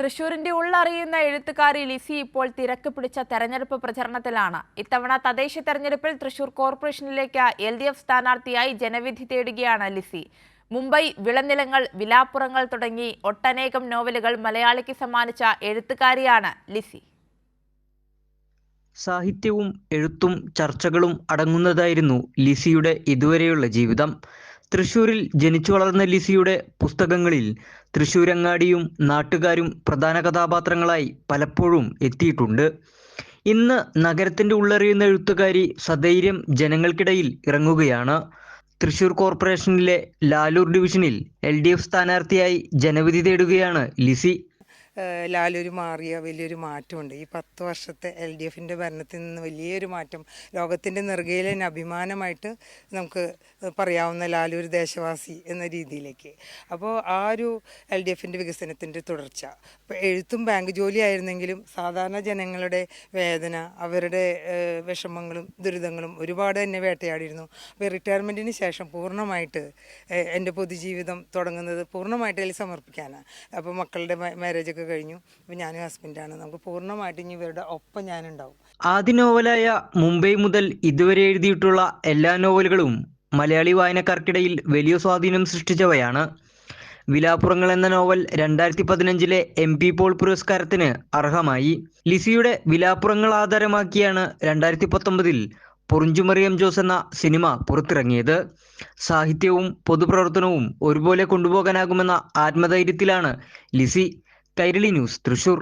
തൃശൂരിന്റെ ഉള്ളറിയുന്ന എഴുത്തുകാരി ലിസി ഇപ്പോൾ തിരക്ക് പിടിച്ച തെരഞ്ഞെടുപ്പ് പ്രചരണത്തിലാണ്. ഇത്തവണ തദ്ദേശ തെരഞ്ഞെടുപ്പിൽ തൃശൂർ കോർപ്പറേഷനിലേക്ക് LDF സ്ഥാനാർത്ഥിയായി ജനവിധി തേടുകയാണ് ലിസി. മുംബൈ, വിളനിലങ്ങൾ, വിലാപ്പുറങ്ങൾ തുടങ്ങി ഒട്ടനേകം നോവലുകൾ മലയാളിക്ക് സമ്മാനിച്ച എഴുത്തുകാരിയാണ് ലിസി. സാഹിത്യവും എഴുത്തും ചർച്ചകളും അടങ്ങുന്നതായിരുന്നു ലിസിയുടെ ഇതുവരെയുള്ള ജീവിതം. തൃശൂരിൽ ജനിച്ചു വളർന്ന ലിസിയുടെ പുസ്തകങ്ങളിൽ തൃശൂരങ്ങാടിയും നാട്ടുകാരും പ്രധാന കഥാപാത്രങ്ങളായി പലപ്പോഴും എത്തിയിട്ടുണ്ട്. ഇന്ന് നഗരത്തിൻ്റെ ഉള്ളറിയുന്ന എഴുത്തുകാരി സധൈര്യം ജനങ്ങൾക്കിടയിൽ ഇറങ്ങുകയാണ്. തൃശൂർ കോർപ്പറേഷനിലെ ലാലൂർ ഡിവിഷനിൽ LDF സ്ഥാനാർത്ഥിയായി ജനവിധി തേടുകയാണ് ലിസി. ലാലൂര് മാറിയ വലിയൊരു മാറ്റമുണ്ട്. ഈ 10 വർഷത്തെ LDFിൻ്റെ ഭരണത്തിൽ നിന്ന് വലിയൊരു മാറ്റം, ലോകത്തിൻ്റെ നെറുകയിലെ അഭിമാനമായിട്ട് നമുക്ക് പറയാവുന്ന ലാലൂർ ദേശവാസി എന്ന രീതിയിലേക്ക്. അപ്പോൾ ആ ഒരു LDFിൻ്റെ വികസനത്തിൻ്റെ തുടർച്ച. ഇപ്പോൾ എഴുത്തും ബാങ്ക് ജോലി ആയിരുന്നെങ്കിലും സാധാരണ ജനങ്ങളുടെ വേദന, അവരുടെ വിഷമങ്ങളും ദുരിതങ്ങളും ഒരുപാട് എന്നെ വേട്ടയാടിയിരുന്നു. അപ്പോൾ റിട്ടയർമെൻറ്റിന് ശേഷം പൂർണ്ണമായിട്ട് എൻ്റെ പൊതുജീവിതം തുടങ്ങുന്നത് പൂർണ്ണമായിട്ട് അതിൽ സമർപ്പിക്കാനാണ്. അപ്പോൾ മക്കളുടെ മാരേജൊക്കെ കഴിഞ്ഞു. അപ്പോൾ ഞാനും ഹസ്ബൻഡാണ്. നമുക്ക് പൂർണ്ണമായിട്ട് ഇനി ഇവരുടെ ഒപ്പം ഞാനുണ്ടാവും. ആദ്യ നോവലായ മുംബൈ മുതൽ ഇതുവരെ എഴുതിയിട്ടുള്ള എല്ലാ നോവലുകളും മലയാളി വായനക്കാർക്കിടയിൽ വലിയ സ്വാധീനം സൃഷ്ടിച്ചവയാണ്. വിലാപ്പുറങ്ങൾ എന്ന നോവൽ 2015 MP പോൾ പുരസ്കാരത്തിന് അർഹമായി. ലിസിയുടെ വിലാപ്പുറങ്ങൾ ആധാരമാക്കിയാണ് 2019 പൊറിഞ്ചുമറിയം ജോസ് എന്ന സിനിമ പുറത്തിറങ്ങിയത്. സാഹിത്യവും പൊതുപ്രവർത്തനവും ഒരുപോലെ കൊണ്ടുപോകാനാകുമെന്ന ആത്മധൈര്യത്തിലാണ് ലിസി. കൈരളി ന്യൂസ്, തൃശൂർ.